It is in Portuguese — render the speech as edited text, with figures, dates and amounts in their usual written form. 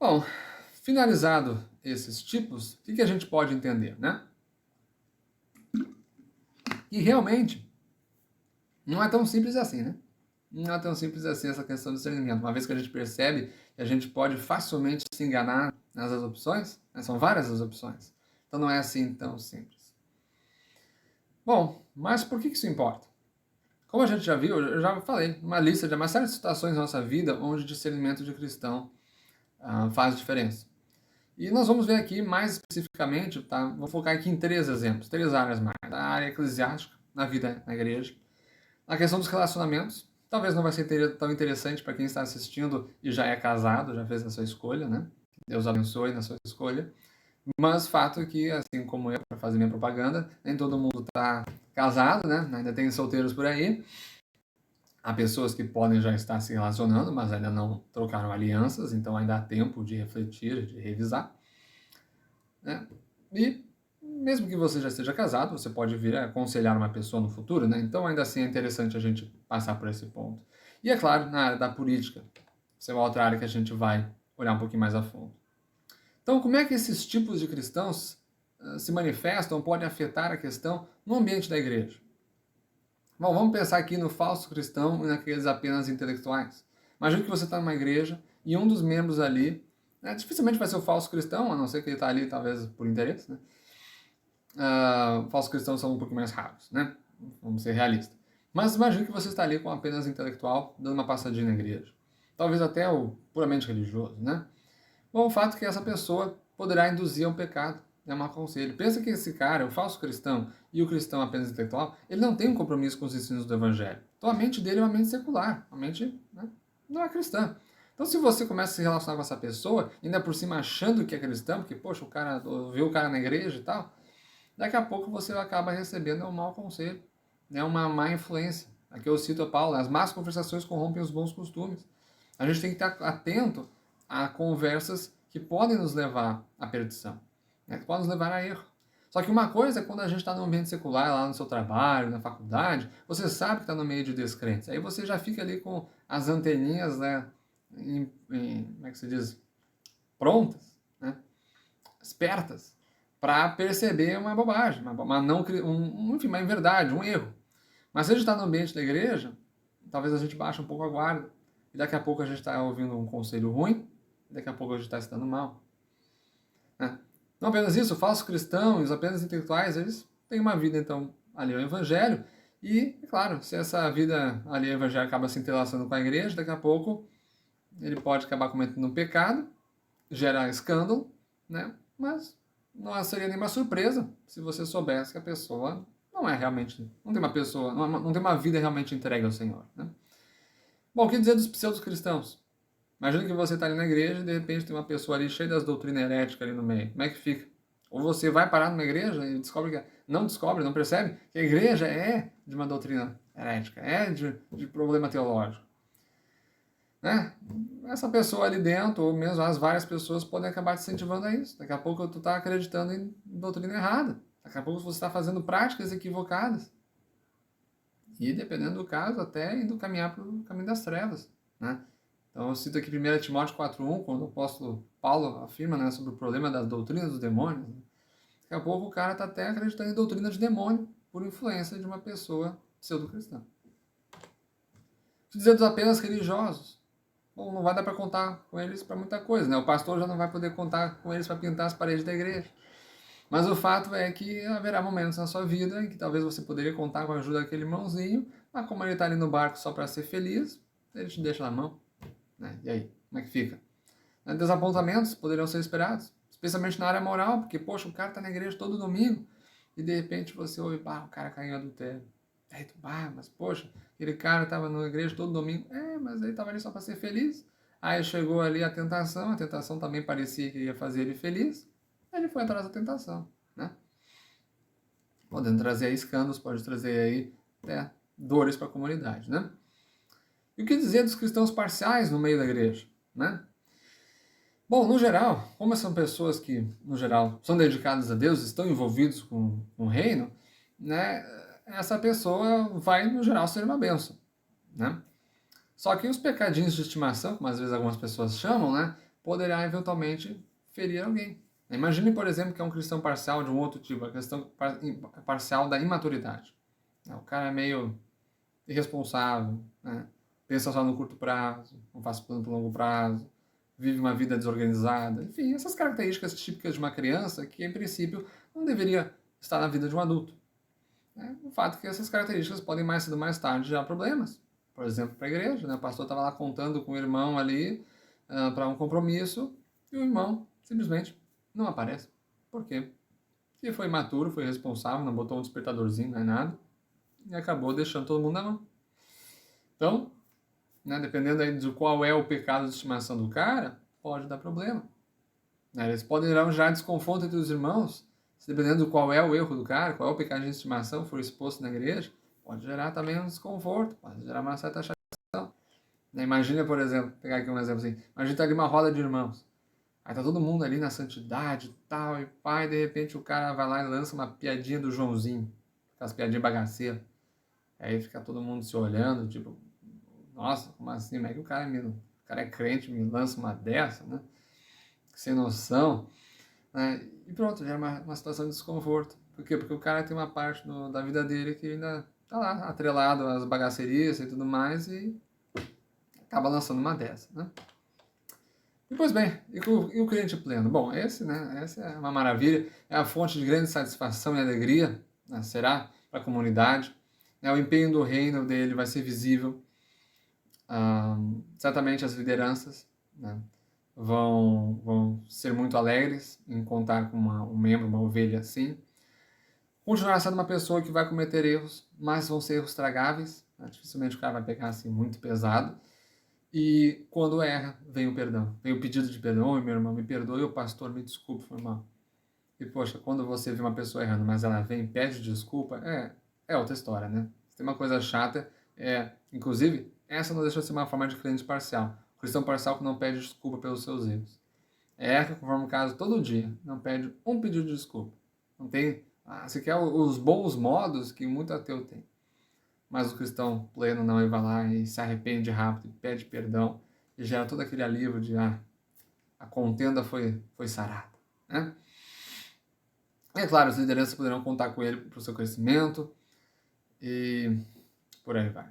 Bom, finalizado esses tipos, o que a gente pode entender, né? E realmente não é tão simples assim, né? Não é tão simples assim essa questão do discernimento. Uma vez que a gente percebe que a gente pode facilmente se enganar nas opções, né? São várias as opções. Então não é assim tão simples. Bom, mas por que isso importa? Como a gente já viu, eu já falei, uma lista de uma série de situações na nossa vida onde o discernimento de cristão faz diferença. E nós vamos ver aqui mais especificamente, tá? Vou focar aqui em três exemplos, três áreas mais. A área eclesiástica, na vida na igreja. A questão dos relacionamentos, talvez não vai ser tão interessante para quem está assistindo e já é casado, já fez a sua escolha, né? Deus abençoe na sua escolha. Mas fato é que, assim como eu, para fazer minha propaganda, nem todo mundo está casado, né? Ainda tem solteiros por aí. Há pessoas que podem já estar se relacionando, mas ainda não trocaram alianças, então ainda há tempo de refletir, de revisar. Né? E mesmo que você já esteja casado, você pode vir a aconselhar uma pessoa no futuro, né? Então ainda assim é interessante a gente passar por esse ponto. E é claro, na área da política, essa é uma outra área que a gente vai olhar um pouquinho mais a fundo. Então, como é que esses tipos de cristãos se manifestam, podem afetar a questão no ambiente da igreja? Bom, vamos pensar aqui no falso cristão e naqueles apenas intelectuais. Imagina que você está numa igreja e um dos membros ali, né, dificilmente vai ser o falso cristão, a não ser que ele está ali talvez por interesse, né? Falsos cristãos são um pouco mais raros, né? Vamos ser realistas. Mas imagine que você está ali com apenas intelectual, dando uma passadinha na igreja. Talvez até o puramente religioso, né? Bom, o fato é que essa pessoa poderá induzir a um pecado, é um mau conselho. Pensa que esse cara, o falso cristão e o cristão apenas intelectual, ele não tem um compromisso com os ensinos do evangelho. Então a mente dele é uma mente secular, uma mente, né, não é cristã. Então se você começa a se relacionar com essa pessoa, ainda por cima achando que é cristão, porque, poxa, o cara viu o cara na igreja e tal, daqui a pouco você acaba recebendo um mau conselho, né, uma má influência. Aqui eu cito a Paulo, as más conversações corrompem os bons costumes. A gente tem que estar atento a conversas que podem nos levar à perdição, né, que podem nos levar a erro. Só que uma coisa é quando a gente está no ambiente secular, lá no seu trabalho, na faculdade, você sabe que está no meio de descrentes. Aí você já fica ali com as anteninhas, né, como é que se diz? Prontas, né, espertas, para perceber uma bobagem, enfim, uma inverdade, um erro. Mas se a gente está no ambiente da igreja, talvez a gente baixe um pouco a guarda. E daqui a pouco a gente está ouvindo um conselho ruim, daqui a pouco a gente está se dando mal. Né? Não apenas isso, falsos cristãos, apenas intelectuais, eles têm uma vida, então, ali ao evangelho. E, é claro, se essa vida ali ao evangelho acaba se entrelaçando com a igreja, daqui a pouco ele pode acabar cometendo um pecado, gerar escândalo, né? Mas não seria nenhuma surpresa se você soubesse que a pessoa não é realmente, não tem uma pessoa, não tem uma vida realmente entregue ao Senhor. Né? Bom, o que dizer dos pseudos cristãos? Imagina que você está ali na igreja e de repente tem uma pessoa ali cheia das doutrinas heréticas ali no meio. Como é que fica? Ou você vai parar numa igreja e descobre, não percebe que a igreja é de uma doutrina herética, é de problema teológico. Né? Essa pessoa ali dentro, ou mesmo as várias pessoas, podem acabar te incentivando a isso. Daqui a pouco tu está acreditando em doutrina errada. Daqui a pouco você está fazendo práticas equivocadas. E, dependendo do caso, até indo caminhar para o caminho das trevas. Né? Então, eu cito aqui 1 Timóteo 4,1, quando o apóstolo Paulo afirma, né, sobre o problema das doutrinas dos demônios. Né? Daqui a pouco o cara está até acreditando em doutrina de demônio por influência de uma pessoa pseudo-cristã. Dizer dos apenas religiosos. Bom, não vai dar para contar com eles para muita coisa, né? O pastor já não vai poder contar com eles para pintar as paredes da igreja. Mas o fato é que haverá momentos na sua vida em que talvez você poderia contar com a ajuda daquele irmãozinho, mas como ele está ali no barco só para ser feliz, ele te deixa na mão. Né? E aí, como é que fica? Desapontamentos poderiam ser esperados, especialmente na área moral, porque, poxa, o cara está na igreja todo domingo e de repente você ouve, o cara caiu em adultério. Aí tu, mas poxa, aquele cara estava na igreja todo domingo. Mas ele estava ali só para ser feliz. Aí chegou ali a tentação também parecia que ia fazer ele feliz. Ele foi atrás da tentação, né? Podendo trazer aí escândalos, pode trazer aí até dores para a comunidade, né? E o que dizer dos cristãos parciais no meio da igreja, né? Bom, no geral, como são pessoas que, no geral, são dedicadas a Deus, estão envolvidos com o reino, né? Essa pessoa vai, no geral, ser uma bênção, né? Só que os pecadinhos de estimação, como às vezes algumas pessoas chamam, né? poderá eventualmente ferir alguém. Imagine, por exemplo, que é um cristão parcial de um outro tipo, a questão parcial da imaturidade. O cara é meio irresponsável, né? Pensa só no curto prazo, não faz plano para longo prazo, vive uma vida desorganizada. Enfim, essas características típicas de uma criança que, em princípio, não deveria estar na vida de um adulto. O fato é que essas características podem mais cedo ou mais tarde gerar problemas. Por exemplo, para a igreja, né? O pastor estava lá contando com o irmão ali para um compromisso e o irmão simplesmente não aparece. Por quê? Porque foi imaturo, foi irresponsável, não botou um despertadorzinho, não é nada, e acabou deixando todo mundo na mão. Então, né, dependendo aí de qual é o pecado de estimação do cara, pode dar problema. Eles podem gerar desconforto entre os irmãos, dependendo de qual é o erro do cara, qual é o pecado de estimação for exposto na igreja, pode gerar também um desconforto, pode gerar uma certa chateação. Imagina, por exemplo, pegar aqui um exemplo assim, imagina tá ali uma roda de irmãos, aí tá todo mundo ali na santidade e tal, e pai, de repente o cara vai lá e lança uma piadinha do Joãozinho, aquelas piadinhas bagaceiras, aí fica todo mundo se olhando, tipo, nossa, como assim, como é que o cara é crente, me lança uma dessa, né? Sem noção, né? E pronto, já é uma situação de desconforto. Por quê? Porque o cara tem uma parte da vida dele que ainda tá lá, atrelado às bagacerias e tudo mais, e acaba lançando uma dessa, né? E, pois bem, e o cliente pleno? Bom, essa é uma maravilha, é a fonte de grande satisfação e alegria, né? Será para a comunidade, né? O empenho do reino dele vai ser visível, certamente as lideranças, né, vão ser muito alegres em contar com um membro, uma ovelha assim. Continuará sendo uma pessoa que vai cometer erros, mas vão ser erros tragáveis, né? Dificilmente o cara vai pegar assim muito pesado. E quando erra, vem o perdão, vem o pedido de perdão. Oi, meu irmão, me perdoe, o pastor, me desculpe, foi mal. E poxa, quando você vê uma pessoa errando, mas ela vem e pede desculpa, é outra história, né? Tem uma coisa chata, inclusive, essa não deixa de ser uma forma de crente parcial. O cristão parcial que não pede desculpa pelos seus erros. Erra, conforme o caso, todo dia, não pede um pedido de desculpa. Não tem, você quer os bons modos que muito ateu tem. Mas o cristão pleno não, ele vai lá e se arrepende rápido, e pede perdão, e gera todo aquele alívio de, a contenda foi sarada, né? É claro, as lideranças poderão contar com ele para o seu crescimento e por aí vai.